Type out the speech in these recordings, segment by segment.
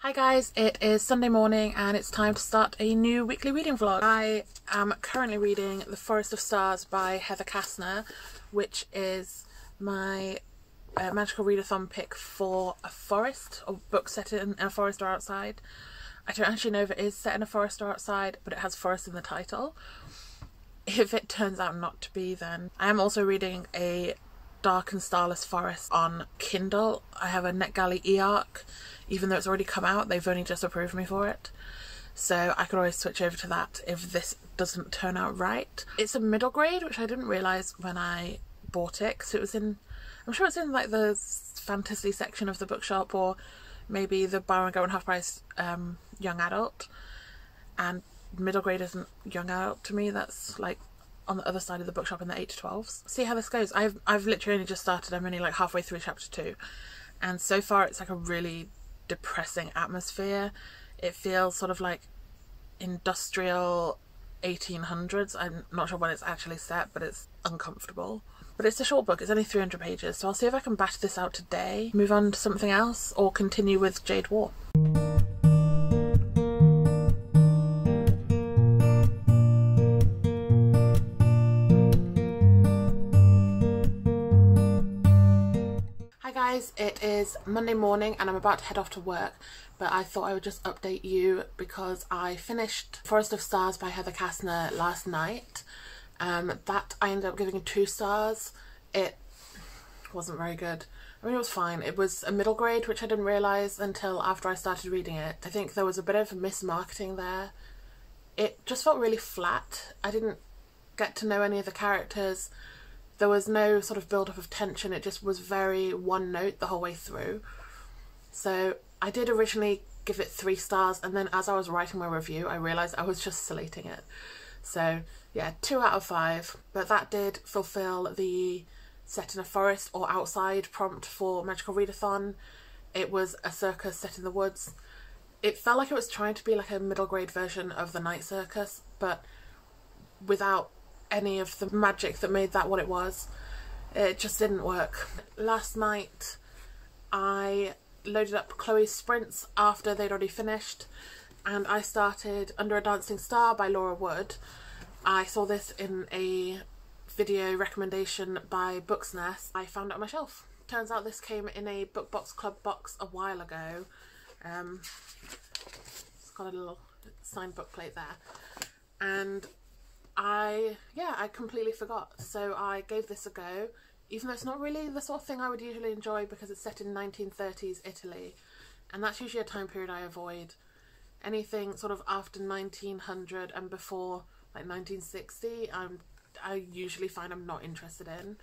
Hi guys, it is Sunday morning and it's time to start a new weekly reading vlog. I am currently reading The Forest of Stars by Heather Castner, which is my magical readathon pick for a forest, or book set in a forest or outside. I don't actually know if it is set in a forest or outside, but it has forest in the title. If it turns out not to be, then I am also reading a Dark and Starless Forest on Kindle. I have a NetGalley e-arc. Even though it's already come out, they've only just approved me for it. So I could always switch over to that if this doesn't turn out right. It's a middle grade, which I didn't realise when I bought it, because it was in, I'm sure it's in like the fantasy section of the bookshop, or maybe the buy one go one half price young adult. And middle grade isn't young adult to me, that's like on the other side of the bookshop in the 8 to 12s. See how this goes. I've literally only just started. I'm only like halfway through chapter 2. And so far it's like a really depressing atmosphere. It feels sort of like industrial 1800s. I'm not sure when it's actually set, but it's uncomfortable. But it's a short book, it's only 300 pages, so I'll see if I can bash this out today, move on to something else, or continue with Jade War. Guys, it is Monday morning and I'm about to head off to work, but I thought I would just update you because I finished Forest of Stars by Heather Castner last night. That I ended up giving 2 stars. It wasn't very good. I mean, it was fine. It was a middle grade, which I didn't realise until after I started reading it. I think there was a bit of mismarketing there. It just felt really flat. I didn't get to know any of the characters. There was no sort of build-up of tension, it just was very one note the whole way through. So I did originally give it 3 stars, and then as I was writing my review I realised I was just slating it. So yeah, 2 out of 5, but that did fulfil the set in a forest or outside prompt for magical readathon. It was a circus set in the woods. It felt like it was trying to be like a middle grade version of the night circus, but without any of the magic that made that what it was. It just didn't work. Last night I loaded up Chloe's sprints after they'd already finished, and I started Under a Dancing Star by Laura Wood. I saw this in a video recommendation by Book's Nest. I found it on my shelf. Turns out this came in a Book Box Club box a while ago. It's got a little signed book plate there, and I completely forgot, so I gave this a go, even though it's not really the sort of thing I would usually enjoy because it's set in 1930s Italy, and that's usually a time period I avoid. Anything sort of after 1900 and before like 1960 I usually find I'm not interested in,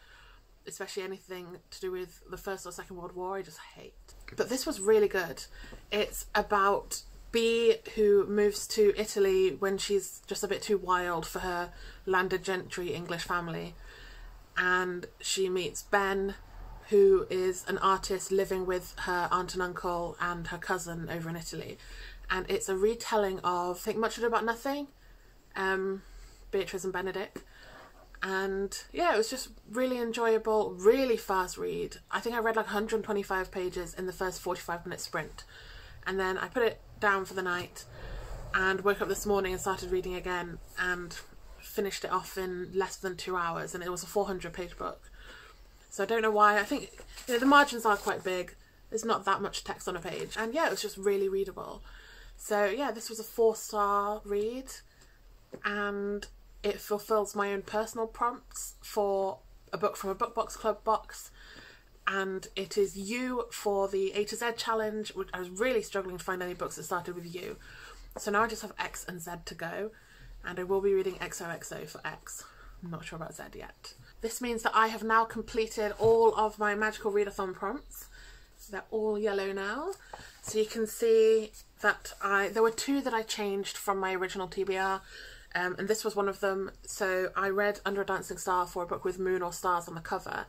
especially anything to do with the First or Second World War. I just hate. But this was really good. It's about Bee, who moves to Italy when she's just a bit too wild for her landed gentry English family, and she meets Ben, who is an artist living with her aunt and uncle and her cousin over in Italy, and it's a retelling of, I think, Much Ado About Nothing, Beatrice and Benedict. And yeah, it was just really enjoyable, really fast read. I think I read like 125 pages in the first 45-minute sprint, and then I put it down for the night and woke up this morning and started reading again and finished it off in less than 2 hours, and it was a 400-page book. So I don't know why. I think, you know, the margins are quite big, there's not that much text on a page, and yeah, it was just really readable. So yeah, this was a 4-star read, and it fulfills my own personal prompts for a book from a Book Box Club box. And it is U for the A to Z challenge, which I was really struggling to find any books that started with U. So now I just have X and Z to go, and I will be reading XOXO for X. I'm not sure about Z yet. This means that I have now completed all of my magical readathon prompts. They're all yellow now. So you can see that there were 2 that I changed from my original TBR, and this was one of them. So I read Under a Dancing Star for a book with moon or stars on the cover.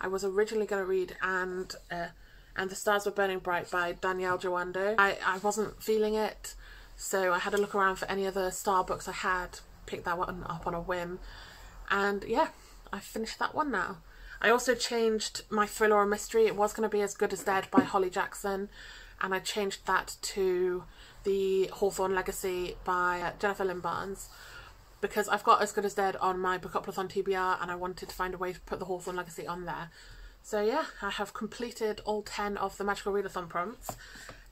I was originally going to read and The Stars Were Burning Bright by Danielle Joando. I wasn't feeling it, so I had a look around for any other star books I had, picked that one up on a whim, and yeah, I finished that one now. I also changed my thriller or mystery. It was going to be As Good as Dead by Holly Jackson, and I changed that to the Hawthorne Legacy by Jennifer Lynn Barnes, because I've got As Good as Dead on my Bookuplathon TBR and I wanted to find a way to put the Hawthorne Legacy on there. So yeah, I have completed all 10 of the Magical Readathon prompts,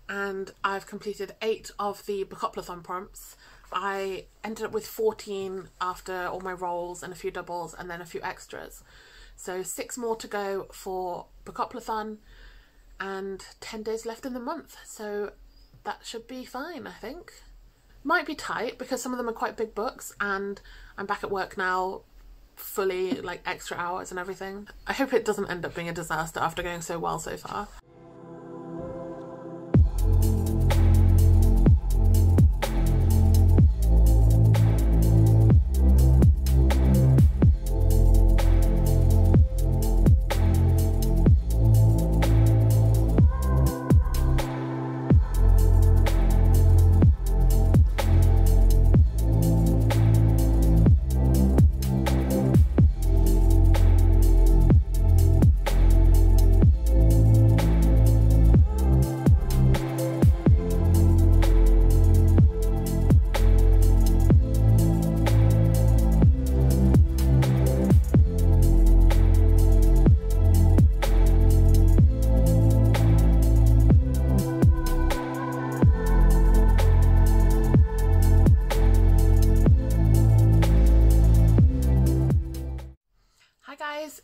and I've completed 8 of the Bookuplathon prompts. I ended up with 14 after all my rolls and a few doubles and then a few extras. So 6 more to go for Bookuplathon and 10 days left in the month. So that should be fine, I think. Might be tight because some of them are quite big books and I'm back at work now, fully, like extra hours and everything. I hope it doesn't end up being a disaster after going so well so far.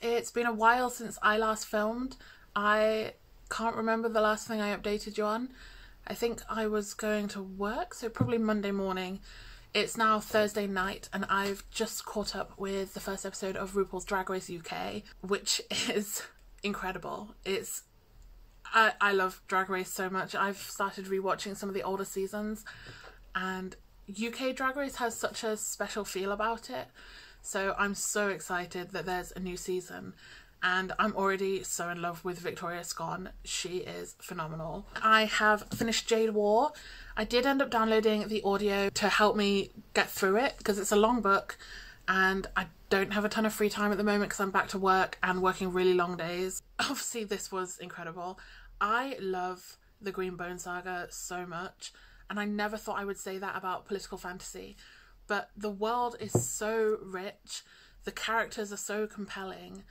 It's been a while since I last filmed. I can't remember the last thing I updated you on. I think I was going to work, so probably Monday morning. It's now Thursday night and I've just caught up with the first episode of RuPaul's Drag Race UK, which is incredible. I love Drag Race so much. I've started rewatching some of the older seasons and UK Drag Race has such a special feel about it. So I'm so excited that there's a new season and I'm already so in love with Victoria Scone. She is phenomenal. I have finished Jade War. I did end up downloading the audio to help me get through it because it's a long book and I don't have a ton of free time at the moment because I'm back to work and working really long days. Obviously this was incredible. I love the Green Bone Saga so much and I never thought I would say that about political fantasy. But the world is so rich, the characters are so compelling,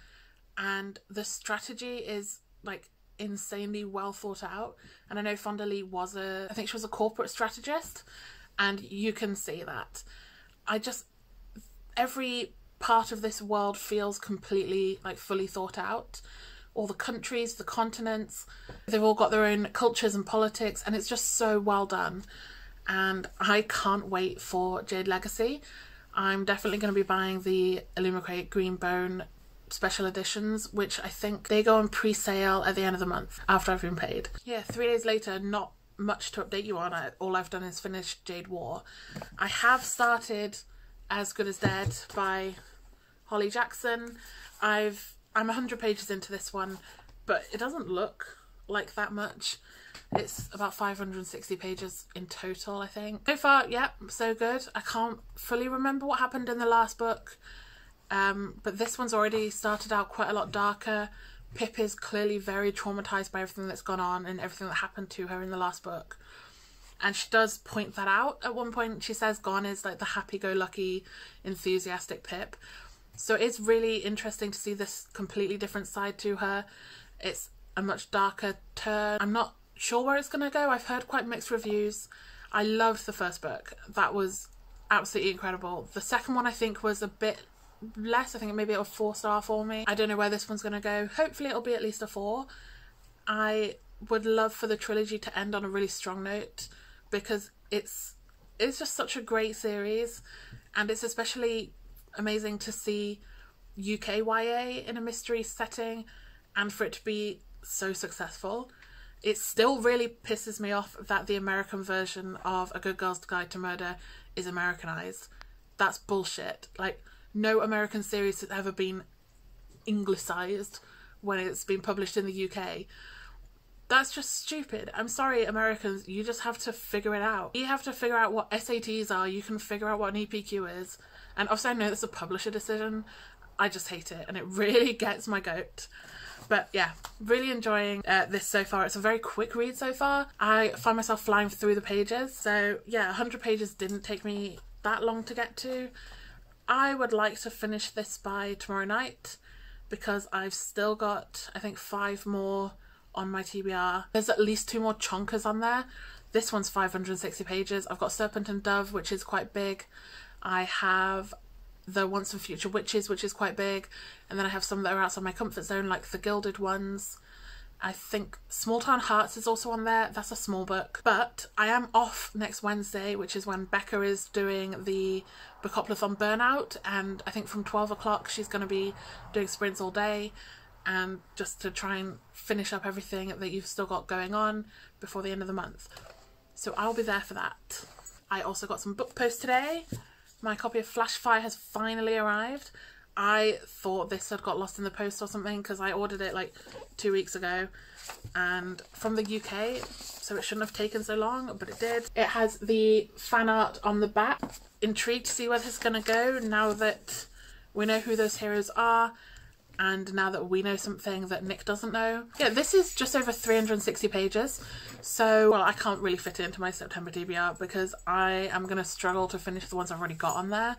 and the strategy is like insanely well thought out. And I know Fonda Lee was I think she was a corporate strategist, and you can see that. Every part of this world feels completely like fully thought out. All the countries, the continents, they've all got their own cultures and politics, and it's just so well done. And I can't wait for Jade Legacy. I'm definitely going to be buying the Illumicrate Green Bone special editions, which I think they go on pre-sale at the end of the month after I've been paid. Yeah, 3 days later, not much to update you on. All I've done is finish Jade War. I have started As Good as Dead by Holly Jackson. I'm 100 pages into this one, but it doesn't look like that much. It's about 560 pages in total, I think. So far, yeah, so good. I can't fully remember what happened in the last book, but this one's already started out quite a lot darker. Pip is clearly very traumatised by everything that's gone on and everything that happened to her in the last book. And she does point that out at one point. She says Gon is like the happy-go-lucky, enthusiastic Pip. So it's really interesting to see this completely different side to her. It's a much darker turn. I'm not sure where it's going to go. I've heard quite mixed reviews. I loved the first book. That was absolutely incredible. The second one I think was a bit less. I think maybe it was 4-star for me. I don't know where this one's going to go. Hopefully it'll be at least a 4. I would love for the trilogy to end on a really strong note because it's just such a great series, and it's especially amazing to see UK YA in a mystery setting and for it to be so successful. It still really pisses me off that the American version of A Good Girl's Guide to Murder is Americanized. That's bullshit. Like, no American series has ever been Anglicized when it's been published in the UK. That's just stupid. I'm sorry, Americans, you just have to figure it out. You have to figure out what SATs are, you can figure out what an EPQ is. And obviously I know it's a publisher decision, I just hate it and it really gets my goat. But yeah, really enjoying this so far. It's a very quick read so far. I find myself flying through the pages. So yeah, 100 pages didn't take me that long to get to. I would like to finish this by tomorrow night because I've still got, I think, 5 more on my TBR. There's at least 2 more chonkers on there. This one's 560 pages. I've got Serpent and Dove, which is quite big. I have the Once and Future Witches, which is quite big. And then I have some that are outside my comfort zone, like the Gilded ones. I think Small Town Hearts is also on there. That's a small book. But I am off next Wednesday, which is when Becca is doing the Bookoplathon Burnout. And I think from 12 o'clock she's going to be doing sprints all day. And just to try and finish up everything that you've still got going on before the end of the month. So I'll be there for that. I also got some book posts today. My copy of Flashfire has finally arrived. I thought this had got lost in the post or something because I ordered it like 2 weeks ago and from the UK, so it shouldn't have taken so long, but it did. It has the fan art on the back. Intrigued to see where this is going to go now that we know who those heroes are and now that we know something that Nick doesn't know. Yeah, this is just over 360 pages, so well, I can't really fit it into my September TBR because I am going to struggle to finish the ones I've already got on there,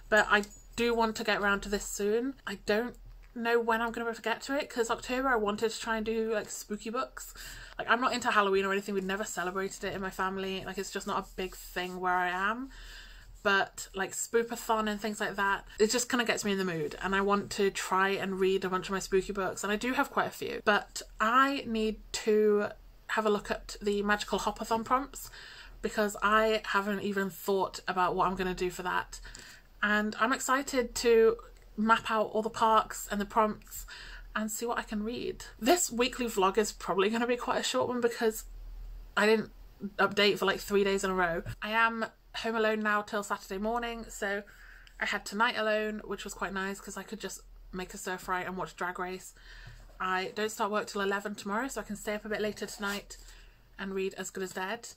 but I do want to get around to this soon. I don't know when I'm going to be able to get to it because October I wanted to try and do like spooky books. Like, I'm not into Halloween or anything. We've never celebrated it in my family. Like, it's just not a big thing where I am. But like Spookathon and things like that, it just kind of gets me in the mood and I want to try and read a bunch of my spooky books, and I do have quite a few, but I need to have a look at the Magical Hopathon prompts because I haven't even thought about what I'm going to do for that. And I'm excited to map out all the parks and the prompts and see what I can read. This weekly vlog is probably going to be quite a short one because I didn't update for like 3 days in a row. I am home alone now till Saturday morning, so I had tonight alone, which was quite nice because I could just make a stir fry and watch Drag Race. I don't start work till 11 tomorrow, so I can stay up a bit later tonight and read As Good as Dead.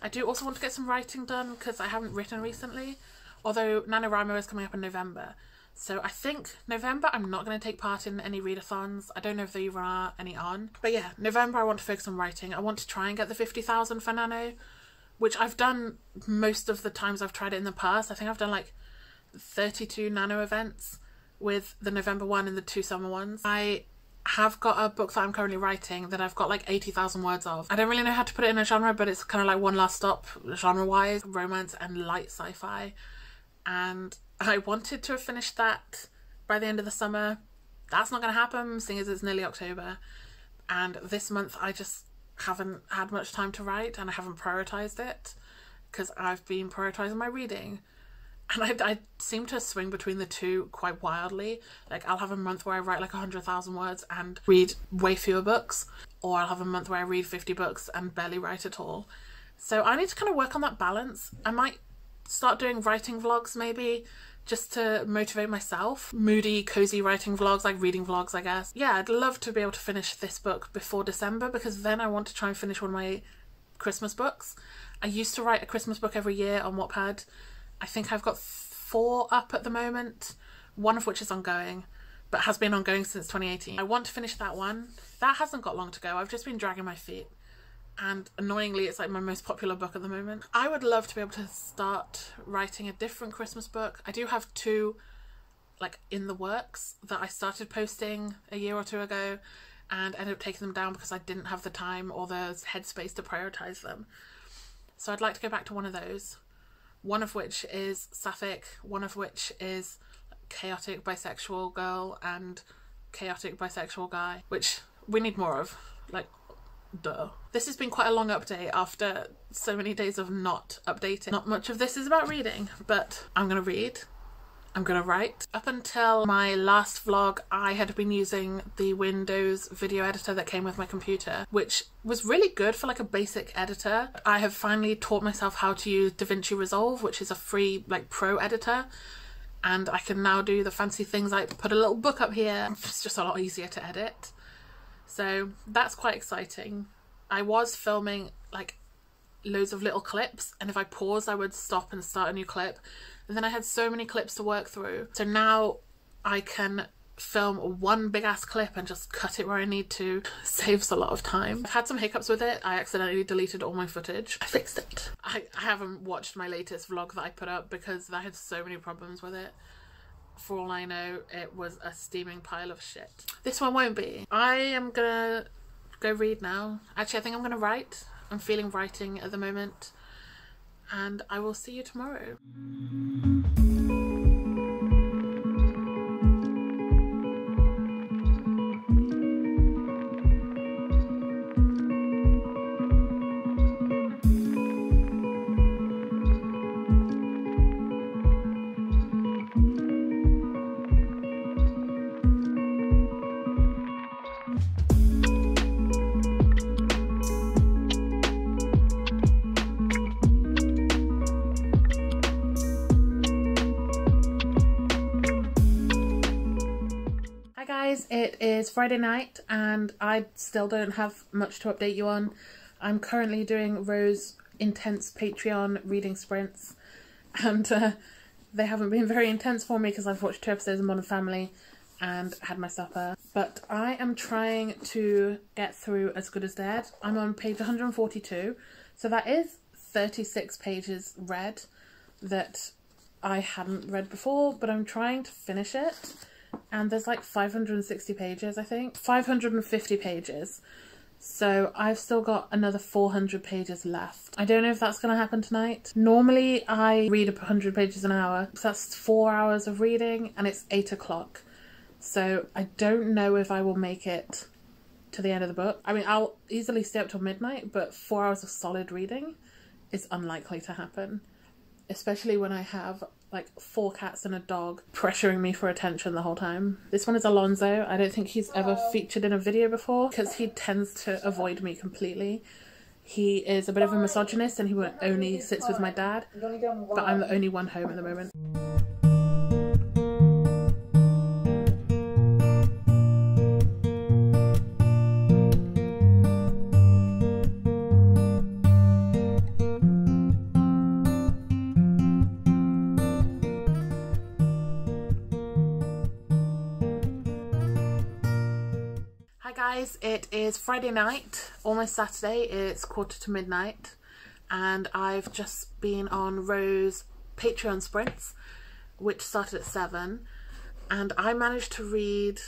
I do also want to get some writing done because I haven't written recently. Although NaNoWriMo is coming up in November. So I think November I'm not going to take part in any readathons. I don't know if there even are any on. But yeah, November I want to focus on writing. I want to try and get the 50,000 for Nano, which I've done most of the times I've tried it in the past. I think I've done like 32 Nano events with the November one and the 2 summer ones. I have got a book that I'm currently writing that I've got like 80,000 words of. I don't really know how to put it in a genre, but it's kind of like one last stop genre-wise, romance and light sci-fi. And I wanted to have finished that by the end of the summer. That's not going to happen, seeing as it's nearly October. And this month I just haven't had much time to write and I haven't prioritised it because I've been prioritising my reading. And I seem to swing between the two quite wildly. Like, I'll have a month where I write like 100,000 words and read way fewer books. Or I'll have a month where I read 50 books and barely write at all. So I need to kind of work on that balance. I might start doing writing vlogs maybe, just to motivate myself. Moody, cozy writing vlogs, like reading vlogs, I guess. Yeah, I'd love to be able to finish this book before December because then I want to try and finish one of my Christmas books. I used to write a Christmas book every year on Wattpad. I think I've got 4 up at the moment, one of which is ongoing, but has been ongoing since 2018. I want to finish that one. That hasn't got long to go. I've just been dragging my feet. And annoyingly, it's like my most popular book at the moment. I would love to be able to start writing a different Christmas book. I do have 2 like in the works that I started posting a year or 2 ago and ended up taking them down because I didn't have the time or the headspace to prioritise them. So I'd like to go back to one of those. One of which is Sapphic, one of which is chaotic bisexual girl and chaotic bisexual guy, which we need more of. Like, duh. This has been quite a long update after so many days of not updating. Not much of this is about reading, but I'm gonna read. I'm gonna write. Up until my last vlog, I had been using the Windows video editor that came with my computer, which was really good for like a basic editor. I have finally taught myself how to use DaVinci Resolve, which is a free like pro editor. And I can now do the fancy things like put a little book up here. It's just a lot easier to edit. So that's quite exciting. I was filming like loads of little clips, and if I paused I would stop and start a new clip, and then I had so many clips to work through. So now I can film one big ass clip and just cut it where I need to. Saves a lot of time. I've had some hiccups with it. I accidentally deleted all my footage. I fixed it. I haven't watched my latest vlog that I put up because I had so many problems with it. For all I know, it was a steaming pile of shit. This one won't be. I am gonna go read now. Actually, I think I'm gonna write. I'm feeling writing at the moment. And I will see you tomorrow. It is Friday night and I still don't have much to update you on. I'm currently doing Rose's intense Patreon reading sprints and they haven't been very intense for me because I've watched 2 episodes of Modern Family and had my supper. But I am trying to get through As Good as Dead. I'm on page 142, so that is 36 pages read that I hadn't read before, but I'm trying to finish it. And there's like 560 pages, I think. 550 pages. So I've still got another 400 pages left. I don't know if that's going to happen tonight. Normally I read 100 pages an hour. So that's 4 hours of reading and it's 8 o'clock. So I don't know if I will make it to the end of the book. I mean, I'll easily stay up till midnight, but 4 hours of solid reading is unlikely to happen. Especially when I have like 4 cats and a dog pressuring me for attention the whole time. This one is Alonzo. I don't think he's ever featured in a video before because he tends to avoid me completely. He is a bit of a misogynist and he only sits with my dad, but I'm the only one home at the moment. Guys, it is Friday night, almost Saturday. It's midnight and I've just been on Rose's Patreon sprints, which started at 7, and I managed to read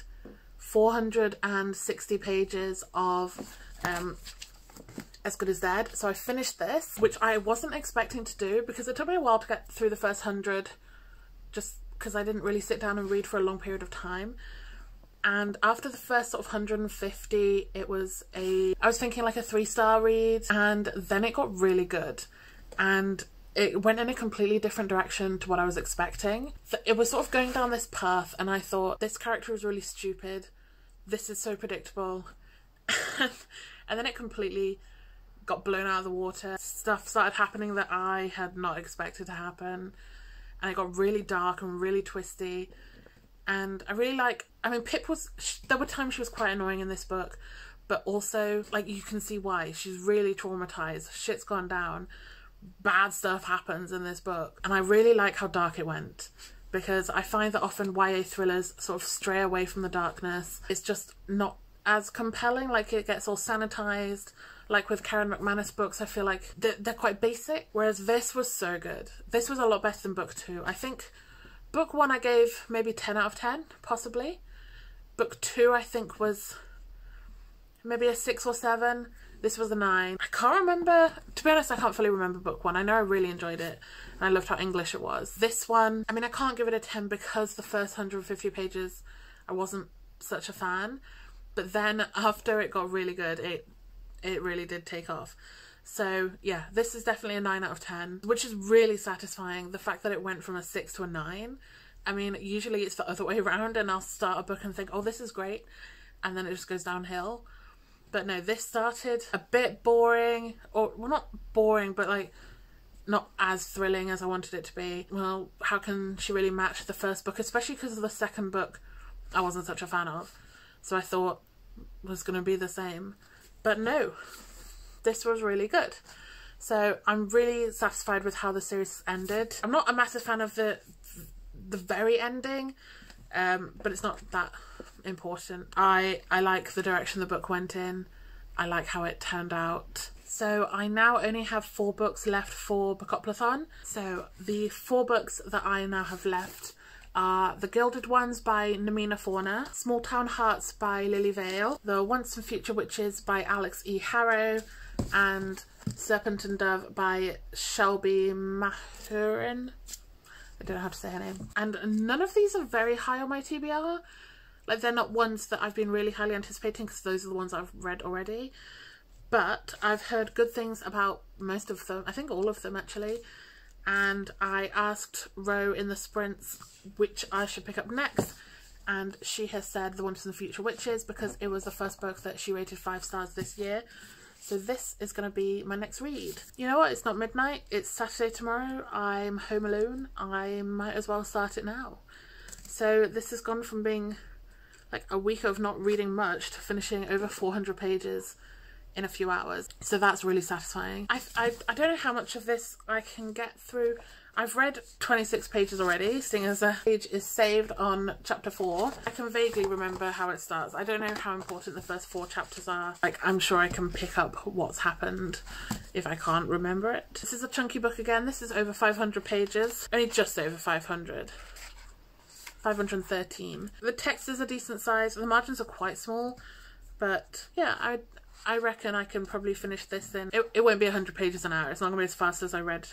460 pages of As Good as Dead. So I finished this, which I wasn't expecting to do because it took me a while to get through the first 100, just because I didn't really sit down and read for a long period of time. And after the first sort of 150, I was thinking like a 3-star read, and then it got really good. And it went in a completely different direction to what I was expecting. It was sort of going down this path and I thought, this character is really stupid. This is so predictable. And then it completely got blown out of the water. Stuff started happening that I had not expected to happen. And it got really dark and really twisty. And I really Pip there were times she was quite annoying in this book, but also, like, you can see why. She's really traumatized. Shit's gone down. Bad stuff happens in this book. And I really like how dark it went, because I find that often YA thrillers sort of stray away from the darkness. It's just not as compelling. Like, it gets all sanitized. Like with Karen McManus books, I feel like they're quite basic, whereas this was so good. This was a lot better than book 2. I think book 1 I gave maybe 10 out of 10, possibly. Book 2 I think was maybe a 6 or 7. This was a 9. I can't remember, to be honest, I can't fully remember book 1. I know I really enjoyed it and I loved how English it was. This one, I mean, I can't give it a 10 because the first 150 pages I wasn't such a fan. But then after it got really good, it really did take off. So yeah, this is definitely a 9 out of 10, which is really satisfying. The fact that it went from a 6 to a 9. I mean, usually it's the other way around and I'll start a book and think, oh, this is great, and then it just goes downhill. But no, this started a bit boring, or, well, not boring, but like not as thrilling as I wanted it to be. Well, how can she really match the first book, especially because of the second book I wasn't such a fan of. So I thought it was going to be the same. But no, this was really good. So I'm really satisfied with how the series ended. I'm not a massive fan of the very ending. but it's not that important. I like the direction the book went in. I like how it turned out. So I now only have 4 books left for Bookoplathon. So the 4 books that I now have left are The Gilded Ones by Namina Fauna, Small Town Hearts by Lily Vale, The Once and Future Witches by Alex E. Harrow, and Serpent and Dove by Shelby Mahurin. I don't know how to say her name. And none of these are very high on my TBR. Like, they're not ones that I've been really highly anticipating because those are the ones I've read already. But I've heard good things about most of them. I think all of them, actually. And I asked Ro in the sprints which I should pick up next. And she has said The Once and Future Witches because it was the first book that she rated 5 stars this year. So this is going to be my next read. You know what? It's not midnight. It's Saturday tomorrow. I'm home alone. I might as well start it now. So this has gone from being like a week of not reading much to finishing over 400 pages in a few hours. So that's really satisfying. I don't know how much of this I can get through. I've read 26 pages already, seeing as a page is saved on chapter 4. I can vaguely remember how it starts. I don't know how important the first 4 chapters are. Like, I'm sure I can pick up what's happened if I can't remember it. This is a chunky book again. This is over 500 pages. Only just over 500. 513. The text is a decent size. The margins are quite small, but yeah, I reckon I can probably finish this in. It won't be 100 pages an hour. It's not going to be as fast as I read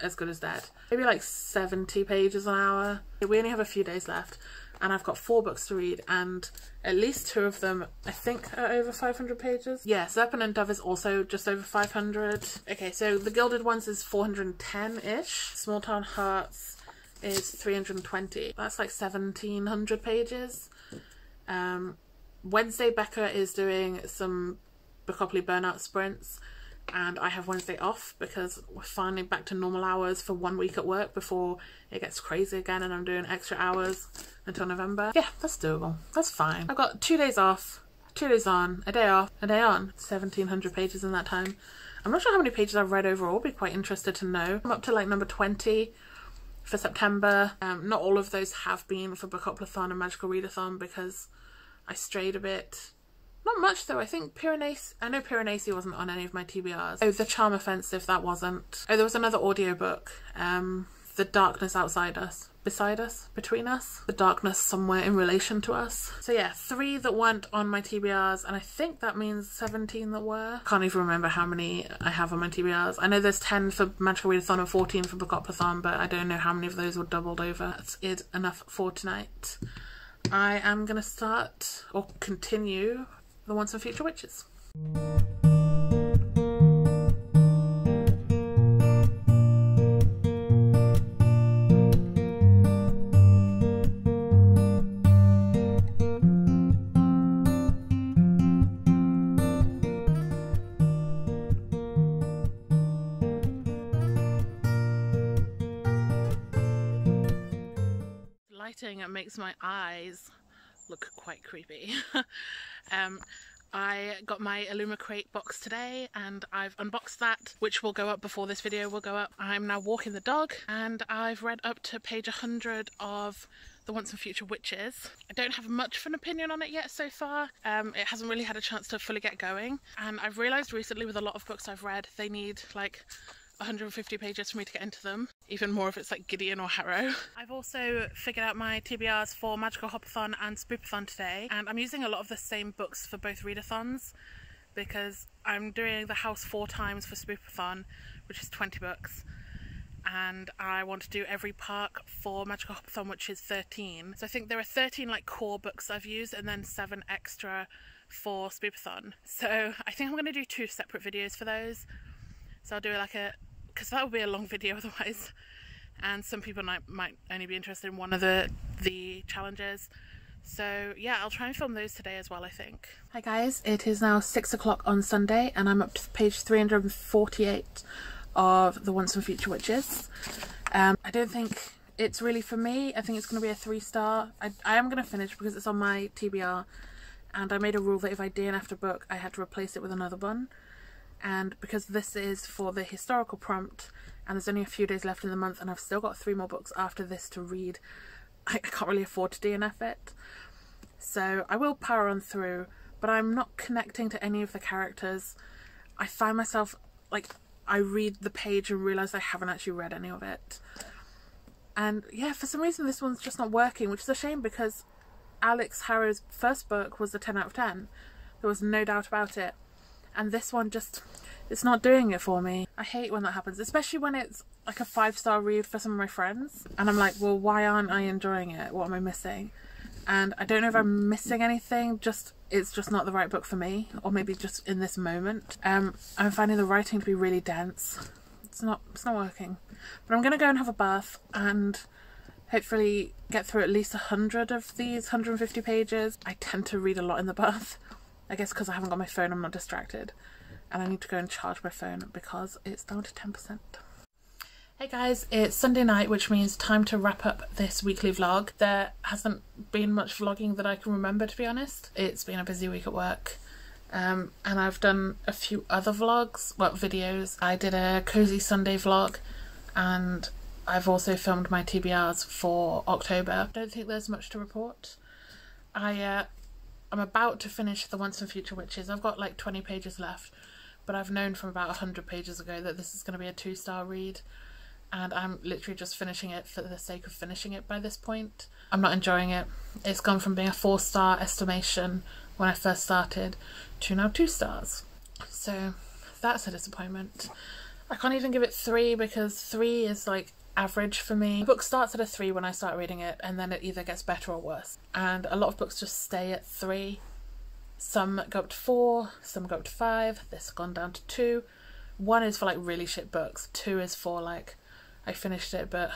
As Good as Dead. Maybe like 70 pages an hour. We only have a few days left and I've got 4 books to read and at least 2 of them I think are over 500 pages. Yeah, Serpent and Dove is also just over 500. Okay, so The Gilded Ones is 410-ish. Small Town Hearts is 320. That's like 1700 pages. Wednesday Becca is doing some Bookopoly burnout sprints and I have Wednesday off because we're finally back to normal hours for 1 week at work before it gets crazy again and I'm doing extra hours until November. Yeah, that's doable. That's fine. I've got 2 days off, 2 days on, a day off, a day on. 1700 pages in that time. I'm not sure how many pages I've read overall. I'll be quite interested to know. I'm up to like number 20 for September. Not all of those have been for Bookoplathon and Magical Readathon because I strayed a bit. Not much though. I think Piranesi, I know Piranesi wasn't on any of my TBRs. Oh, The Charm Offensive, that wasn't. Oh, there was another audiobook. The Darkness Outside Us. Beside us? Between us? The darkness somewhere in relation to us. So yeah, 3 that weren't on my TBRs and I think that means 17 that were. Can't even remember how many I have on my TBRs. I know there's 10 for Magical Readathon and 14 for Bookoplathon, but I don't know how many of those were doubled over. That's it enough for tonight. I am going to start or continue The Once and Future Witches. Lighting, it makes my eyes look quite creepy. I got my Illuma Crate box today and I've unboxed that, which will go up before this video will go up. I'm now walking the dog and I've read up to page 100 of The Once and Future Witches. I don't have much of an opinion on it yet so far. It hasn't really had a chance to fully get going, and I've realised recently with a lot of books I've read they need like 150 pages for me to get into them, even more if it's like Gideon or Harrow. I've also figured out my TBRs for Magical Hopathon and Spoopathon today, and I'm using a lot of the same books for both readathons because I'm doing the house 4 times for Spoopathon, which is 20 books, and I want to do every park for Magical Hopathon, which is 13. So I think there are 13 like core books I've used and then 7 extra for Spoopathon. So I think I'm going to do 2 separate videos for those. So I'll do like a, because that would be a long video otherwise, and some people might only be interested in one of the challenges. So yeah, I'll try and film those today as well, I think. Hi guys, it is now 6 o'clock on Sunday and I'm up to page 348 of The Once and Future Witches. I don't think it's really for me. I think it's going to be a 3-star. I am going to finish because it's on my TBR, and I made a rule that if I DNF'd a book I had to replace it with another one. And because this is for the historical prompt and there's only a few days left in the month and I've still got 3 more books after this to read, I can't really afford to DNF it. So I will power on through, but I'm not connecting to any of the characters. I find myself, like, I read the page and realise I haven't actually read any of it. And yeah, for some reason this one's just not working, which is a shame because Alex Harrow's first book was a 10 out of 10. There was no doubt about it. And this one just, it's not doing it for me. I hate when that happens, especially when it's like a 5-star read for some of my friends. And I'm like, well, why aren't I enjoying it? What am I missing? And I don't know if I'm missing anything, it's just not the right book for me, or maybe just in this moment. I'm finding the writing to be really dense. It's not working. But I'm going to go and have a bath and hopefully get through at least 100 of these 150 pages. I tend to read a lot in the bath. I guess because I haven't got my phone, I'm not distracted. And I need to go and charge my phone because it's down to 10%. Hey guys, it's Sunday night, which means time to wrap up this weekly vlog. There hasn't been much vlogging that I can remember, to be honest. It's been a busy week at work. And I've done a few other vlogs, well, videos. I did a Cozy Sunday vlog, and I've also filmed my TBRs for October. I don't think there's much to report. I'm about to finish the Once and Future Witches. I've got like 20 pages left, but I've known from about 100 pages ago that this is going to be a 2-star read. And I'm literally just finishing it for the sake of finishing it by this point. I'm not enjoying it. It's gone from being a 4-star estimation when I first started to now 2 stars. So that's a disappointment. I can't even give it 3 because 3 is like average for me. The book starts at a 3 when I start reading it, and then it either gets better or worse. And a lot of books just stay at 3. Some go up to 4, some go up to 5. This has gone down to 2. 1 is for like really shit books. 2 is for like, I finished it, but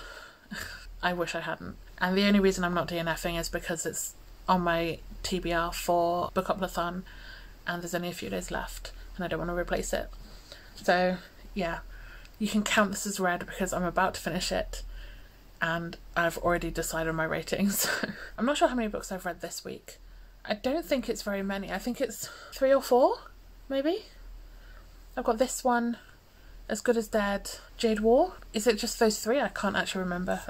I wish I hadn't. And the only reason I'm not DNFing is because it's on my TBR for Book Upathon, and there's only a few days left, and I don't want to replace it. So yeah, you can count this as read because I'm about to finish it, and I've already decided on my ratings. I'm not sure how many books I've read this week. I don't think it's very many. I think it's 3 or 4, maybe. I've got this one, As Good as Dead, Jade War. Is it just those 3? I can't actually remember.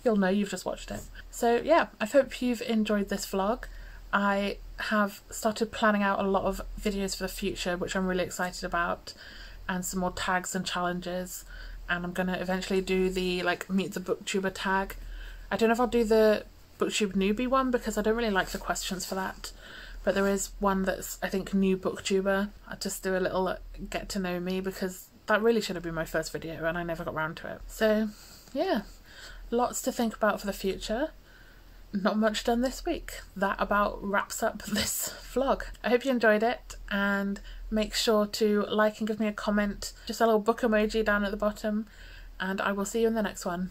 You'll know, you've just watched it. So yeah, I hope you've enjoyed this vlog. I have started planning out a lot of videos for the future, which I'm really excited about, and some more tags and challenges. And I'm going to eventually do the like Meet the Booktuber tag. I don't know if I'll do the Booktube newbie one because I don't really like the questions for that. But there is one that's, I think, new Booktuber. I'll just do a little get to know me because that really should have been my first video and I never got round to it. So yeah, lots to think about for the future. Not much done this week. That about wraps up this vlog. I hope you enjoyed it, and make sure to like and give me a comment. Just a little book emoji down at the bottom, and I will see you in the next one.